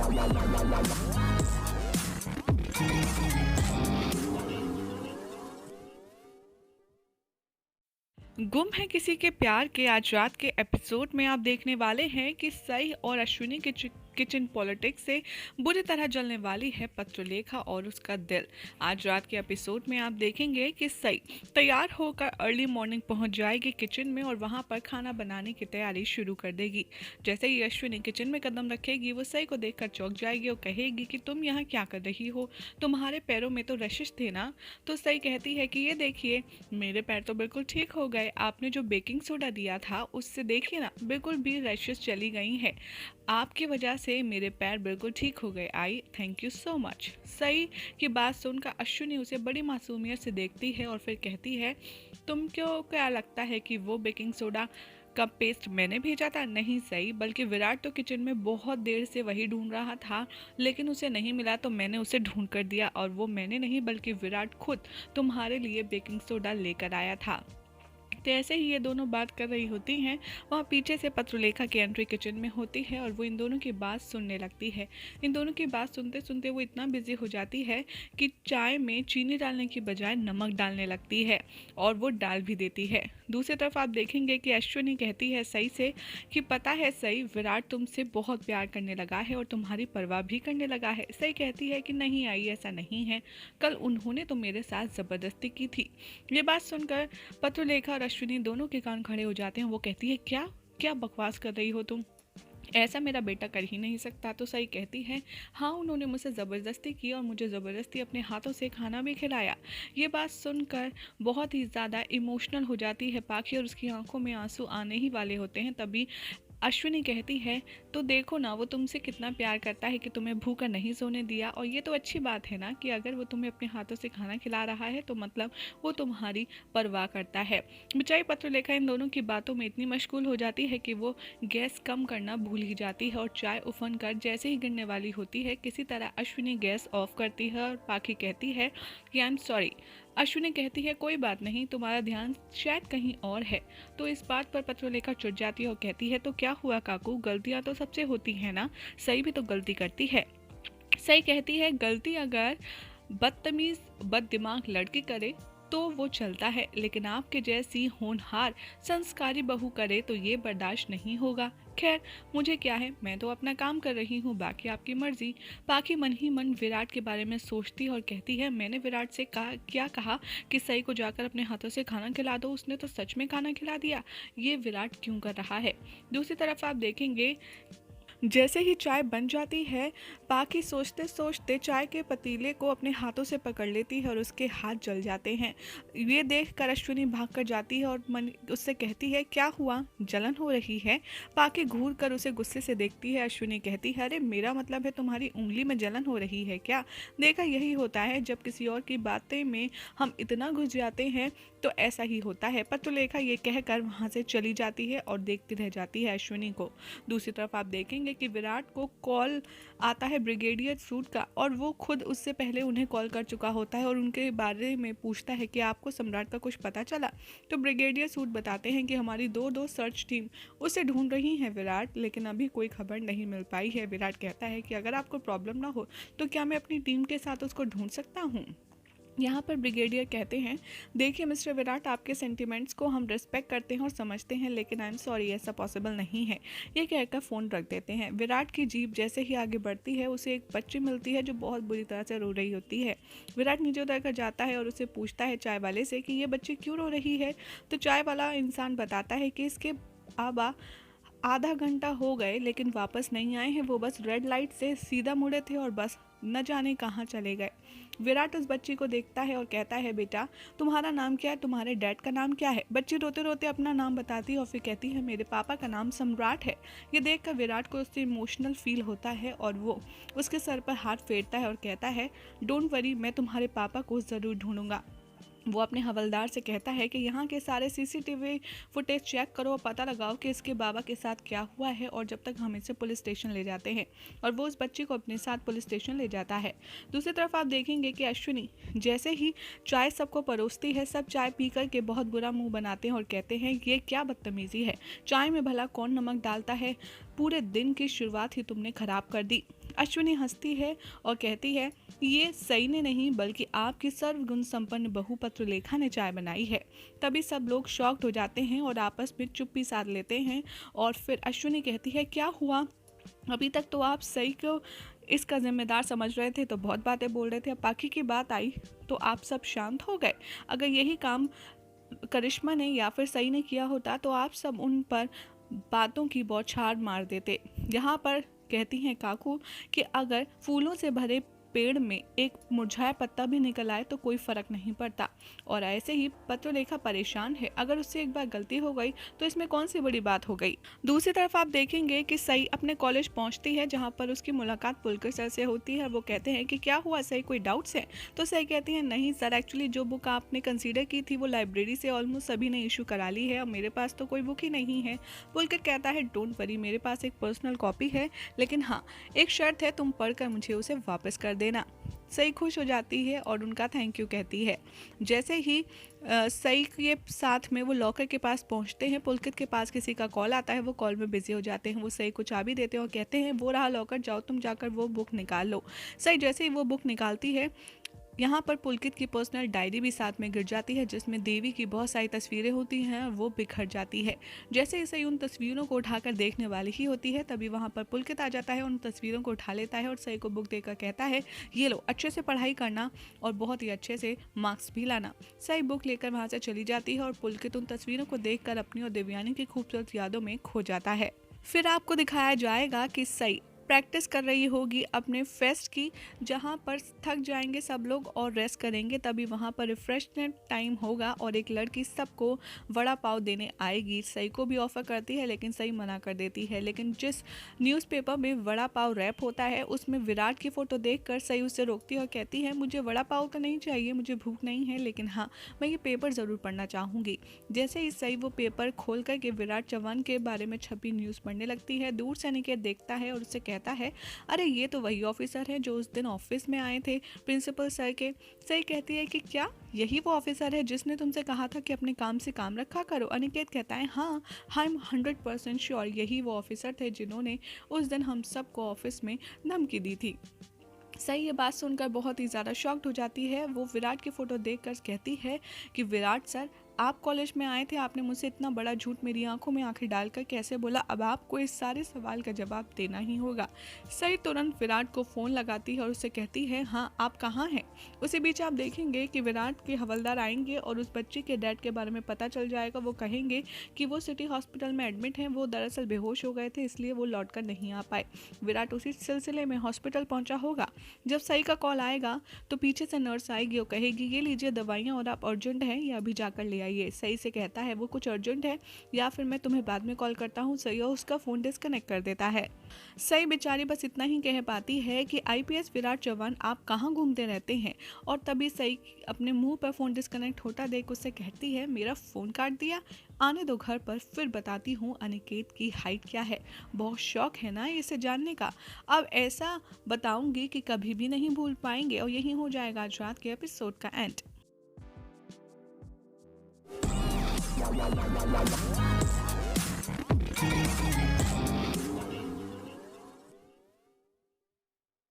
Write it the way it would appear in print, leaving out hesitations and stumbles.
गुम है किसी के प्यार के आज रात के एपिसोड में आप देखने वाले हैं कि सई और अश्विनी के किचन पॉलिटिक्स से बुरी तरह जलने वाली है पत्रलेखा और उसका दिल। आज रात के एपिसोड में आप देखेंगे कि सई तैयार होकर अर्ली मॉर्निंग पहुंच जाएगी किचन में और वहां पर खाना बनाने की तैयारी शुरू कर देगी। जैसे ही अश्विनी किचन में कदम रखेगी वो सई को देखकर चौंक जाएगी और कहेगी कि तुम यहाँ क्या कर रही हो, तुम्हारे पैरों में तो रशिश थे ना। तो सई कहती है कि ये देखिए मेरे पैर तो बिल्कुल ठीक हो गए, आपने जो बेकिंग सोडा दिया था उससे देखिए ना बिल्कुल भी रैशेस चली गई हैं, आपकी वजह से मेरे पैर बिल्कुल ठीक हो गए, I thank you so much. सई की बात सुनकर अश्विनी उसे बड़ी मासूमियत से देखती है और फिर कहती है तुम क्यों क्या लगता है कि वो बेकिंग सोडा का पेस्ट मैंने भेजा था? नहीं सही, बल्कि विराट तो किचन में बहुत देर से वही ढूंढ रहा था लेकिन उसे नहीं मिला तो मैंने उसे ढूंढ कर दिया, और वो मैंने नहीं बल्कि विराट खुद तुम्हारे लिए बेकिंग सोडा लेकर आया था। तो ऐसे ही ये दोनों बात कर रही होती हैं, वहाँ पीछे से पत्रलेखा की एंट्री किचन में होती है और वो इन दोनों की बात सुनने लगती है। इन दोनों की बात सुनते सुनते वो इतना बिजी हो जाती है कि चाय में चीनी डालने की बजाय नमक डालने लगती है और वो डाल भी देती है। दूसरी तरफ आप देखेंगे कि अश्विनी कहती है सई से कि पता है सई, विराट तुमसे बहुत प्यार करने लगा है और तुम्हारी परवाह भी करने लगा है। सई कहती है कि नहीं आई, ऐसा नहीं है, कल उन्होंने तो मेरे साथ ज़बरदस्ती की थी। ये बात सुनकर पत्रलेखा और अश्विनी दोनों के कान खड़े हो जाते हैं। वो कहती है क्या क्या बकवास कर रही हो तुम, ऐसा मेरा बेटा कर ही नहीं सकता। तो सही कहती है हाँ, उन्होंने मुझसे ज़बरदस्ती की और मुझे ज़बरदस्ती अपने हाथों से खाना भी खिलाया। ये बात सुनकर बहुत ही ज़्यादा इमोशनल हो जाती है पाखी और उसकी आंखों में आंसू आने ही वाले होते हैं। तभी अश्विनी कहती है तो देखो ना वो तुमसे कितना प्यार करता है कि तुम्हें भूखा नहीं सोने दिया, और ये तो अच्छी बात है ना कि अगर वो तुम्हें अपने हाथों से खाना खिला रहा है तो मतलब वो तुम्हारी परवाह करता है। बेचारी पत्रलेखा इन दोनों की बातों में इतनी मशगूल हो जाती है कि वो गैस कम करना भूल ही जाती है और चाय उफन कर जैसे ही गिरने वाली होती है किसी तरह अश्विनी गैस ऑफ करती है और पाखी कहती है कि आई एम सॉरी। अश्विनी कहती है कोई बात नहीं, तुम्हारा ध्यान शायद कहीं और है। तो इस बात पर पत्रलेखा चिढ़ जाती है और कहती है तो क्या हुआ काकू, गलतियां तो सबसे होती है ना, सही भी तो गलती करती है। सही कहती है गलती अगर बदतमीज बददिमाग लड़की करे तो वो चलता है, लेकिन आपके जैसी होनहार संस्कारी बहू करे तो ये बर्दाश्त नहीं होगा। खैर मुझे क्या है, मैं तो अपना काम कर रही हूँ, बाकी आपकी मर्जी। पाखी मन ही मन विराट के बारे में सोचती है और कहती है मैंने विराट से क्या कहा कि सई को जाकर अपने हाथों से खाना खिला दो, उसने तो सच में खाना खिला दिया, ये विराट क्यों कर रहा है। दूसरी तरफ आप देखेंगे जैसे ही चाय बन जाती है पाखी सोचते सोचते चाय के पतीले को अपने हाथों से पकड़ लेती है और उसके हाथ जल जाते हैं। ये देखकर अश्विनी भाग कर जाती है और मन उससे कहती है क्या हुआ, जलन हो रही है। पाखी घूर कर उसे गुस्से से देखती है। अश्विनी कहती है अरे मेरा मतलब है तुम्हारी उंगली में जलन हो रही है क्या। देखा यही होता है जब किसी और की बातें में हम इतना घुस जाते हैं तो ऐसा ही होता है। पत्रलेखा ये कहकर वहाँ से चली जाती है और देखती रह जाती है अश्विनी को। दूसरी तरफ आप देखेंगे कि विराट को कॉल आता है ब्रिगेडियर सूट का और वो खुद उससे पहले उन्हें कॉल कर चुका होता है और उनके बारे में पूछता है कि आपको सम्राट का कुछ पता चला। तो ब्रिगेडियर सूट बताते हैं कि हमारी दो सर्च टीम उसे ढूंढ रही हैं विराट, लेकिन अभी कोई खबर नहीं मिल पाई है। विराट कहता है कि अगर आपको प्रॉब्लम ना हो तो क्या मैं अपनी टीम के साथ उसको ढूंढ सकता हूँ। यहाँ पर ब्रिगेडियर कहते हैं देखिए मिस्टर विराट, आपके सेंटिमेंट्स को हम रिस्पेक्ट करते हैं और समझते हैं, लेकिन आई एम सॉरी ऐसा पॉसिबल नहीं है। ये कहकर फ़ोन रख देते हैं। विराट की जीप जैसे ही आगे बढ़ती है उसे एक बच्ची मिलती है जो बहुत बुरी तरह से रो रही होती है। विराट नीचे उतर कर जाता है और उसे पूछता है चाय वाले से कि ये बच्ची क्यों रो रही है। तो चाय वाला इंसान बताता है कि इसके आबा आधा घंटा हो गए लेकिन वापस नहीं आए हैं, वो बस रेड लाइट से सीधा मुड़े थे और बस न जाने कहाँ चले गए। विराट उस बच्ची को देखता है और कहता है बेटा तुम्हारा नाम क्या है, तुम्हारे डैड का नाम क्या है। बच्ची रोते रोते अपना नाम बताती है और फिर कहती है मेरे पापा का नाम सम्राट है। ये देखकर विराट को उससे इमोशनल फील होता है और वो उसके सर पर हाथ फेरता है और कहता है डोंट वरी, मैं तुम्हारे पापा को ज़रूर ढूंढूंगा। वो अपने हवलदार से कहता है कि यहाँ के सारे सीसीटीवी फुटेज चेक करो और पता लगाओ कि इसके बाबा के साथ क्या हुआ है, और जब तक हम इसे पुलिस स्टेशन ले जाते हैं। और वो उस बच्ची को अपने साथ पुलिस स्टेशन ले जाता है। दूसरी तरफ आप देखेंगे कि अश्विनी जैसे ही चाय सबको परोसती है सब चाय पी कर के बहुत बुरा मुंह बनाते हैं और कहते हैं ये क्या बदतमीजी है, चाय में भला कौन नमक डालता है, पूरे दिन की शुरुआत ही तुमने खराब कर दी। अश्विनी हंसती है और कहती है, ये सई ने नहीं बल्कि आपकी सर्वगुण संपन्न बहू पत्रलेखा ने चाय बनाई है। तभी सब लोग शॉक्ड हो जाते हैं और आपस में चुप्पी साध लेते हैं। और फिर अश्विनी कहती है, क्या हुआ? अभी तक तो आप सई को इसका जिम्मेदार समझ रहे थे, तो बहुत बातें बोल रहे थे, अब बाकी की बात आई तो आप सब शांत हो गए। अगर यही काम करिश्मा ने या फिर सई ने किया होता तो आप सब उन पर बातों की बौछार मार देते। यहाँ पर कहती हैं काकू कि अगर फूलों से भरे पेड़ में एक मुरझाया पत्ता भी निकल आए तो कोई फर्क नहीं पड़ता। और ऐसे ही पत्रलेखा परेशान है, अगर उससे एक बार गलती हो गई तो इसमें कौन सी बड़ी बात हो गई। दूसरी तरफ आप देखेंगे कि सई अपने कॉलेज पहुंचती है, जहां पर उसकी मुलाकात पुलकर सर से होती है। वो कहते हैं कि क्या हुआ सई, कोई डाउट्स है? तो सई कहती है, नहीं सर, एक्चुअली जो बुक आपने कंसीडर की थी वो लाइब्रेरी से ऑलमोस्ट सभी ने इशू करा ली है और मेरे पास तो कोई बुक ही नहीं है। पुलकर कहता है, डोंट वरी, मेरे पास एक पर्सनल कॉपी है, लेकिन हाँ एक शर्त है, तुम पढ़कर मुझे उसे वापस कर देना। सई खुश हो जाती है और उनका थैंक यू कहती है। जैसे ही सई के साथ में वो लॉकर के पास पहुंचते हैं, पुलकित के पास किसी का कॉल आता है, वो कॉल में बिजी हो जाते हैं। वो सई को चाबी देते हैं और कहते हैं, वो रहा लॉकर, जाओ तुम जाकर वो बुक निकाल लो। सई जैसे ही वो बुक निकालती है, यहाँ पर पुलकित की पर्सनल डायरी भी साथ में गिर जाती है, जिसमें देवी की बहुत सारी तस्वीरें होती हैं और वो बिखर जाती है। जैसे ही सई उन तस्वीरों को उठाकर देखने वाली ही होती है, तभी वहाँ पर पुलकित आ जाता है, उन तस्वीरों को उठा लेता है और सई को बुक देकर कहता है, ये लो, अच्छे से पढ़ाई करना और बहुत ही अच्छे से मार्क्स भी लाना। सई बुक लेकर वहाँ से चली जाती है और पुलकित उन तस्वीरों को देखकर अपनी और देवयानी की खूबसूरत यादों में खो जाता है। फिर आपको दिखाया जाएगा कि सई प्रैक्टिस कर रही होगी अपने फेस्ट की, जहाँ पर थक जाएंगे सब लोग और रेस्ट करेंगे। तभी वहाँ पर रिफ्रेशमेंट टाइम होगा और एक लड़की सबको वड़ा पाव देने आएगी। सई को भी ऑफर करती है, लेकिन सई मना कर देती है। लेकिन जिस न्यूज़पेपर में वड़ा पाव रैप होता है, उसमें विराट की फ़ोटो देखकर सई उसे रोकती है और कहती है, मुझे वड़ा पाव तो नहीं चाहिए, मुझे भूख नहीं है, लेकिन हाँ मैं ये पेपर ज़रूर पढ़ना चाहूँगी। जैसे ही सई वो पेपर खोल करके विराट चौहान के बारे में छपी न्यूज़ पढ़ने लगती है, दूर से अनिकेत देखता है और उससे कहता है, अरे ये तो वही ऑफिसर है जो उस दिन ऑफिस में आए थे प्रिंसिपल सर के। सई कहती है कि क्या यही वो ऑफिसर है जिसने तुमसे कहा था कि अपने काम से काम रखा करो? अनिकेत कहता है, हाँ आई एम 100% श्योर, यही वो ऑफिसर थे जिन्होंने उस दिन हम सबको ऑफिस में धमकी दी थी। सई ये बात सुनकर बहुत ही ज़्यादा शॉक्ड हो जाती है। वो विराट की फ़ोटो देखकर कहती है कि विराट सर, आप कॉलेज में आए थे, आपने मुझसे इतना बड़ा झूठ मेरी आंखों में आंखें डालकर कैसे बोला? अब आपको इस सारे सवाल का जवाब देना ही होगा। सई तुरंत विराट को फ़ोन लगाती है और उससे कहती है, हाँ आप कहाँ हैं? उसी बीच आप देखेंगे कि विराट के हवलदार आएंगे और उस बच्ची के डैड के बारे में पता चल जाएगा। वो कहेंगे कि वो सिटी हॉस्पिटल में एडमिट हैं, वो दरअसल बेहोश हो गए थे, इसलिए वो लौट कर नहीं आ पाए। विराट उसी सिलसिले में हॉस्पिटल पहुंचा होगा। जब सई का कॉल आएगा तो पीछे से नर्स आएगी और कहेगी, ये लीजिए दवाइयाँ और आप अर्जेंट हैं या अभी जाकर ले आइए। सई से कहता है, वो कुछ अर्जेंट है या फिर मैं तुम्हें बाद में कॉल करता हूँ। सई और उसका फ़ोन डिस्कनेक्ट कर देता है। सई बेचारी बस इतना ही कह पाती है कि आईपीएस विराट चौहान आप कहाँ घूमते रहते हैं? और तभी सई अपने मुंह पर फ़ोन डिस्कनेक्ट होता देख उससे कहती है, मेरा फ़ोन काट दिया, आने दो घर पर, फिर बताती हूँ अनिकेत की हाइट क्या है। बहुत शौक है ना इसे जानने का। अब ऐसा बताऊंगी कि कभी भी नहीं भूल पाएंगे। और यही हो जाएगा आज रात के एपिसोड का एंड। Thank you.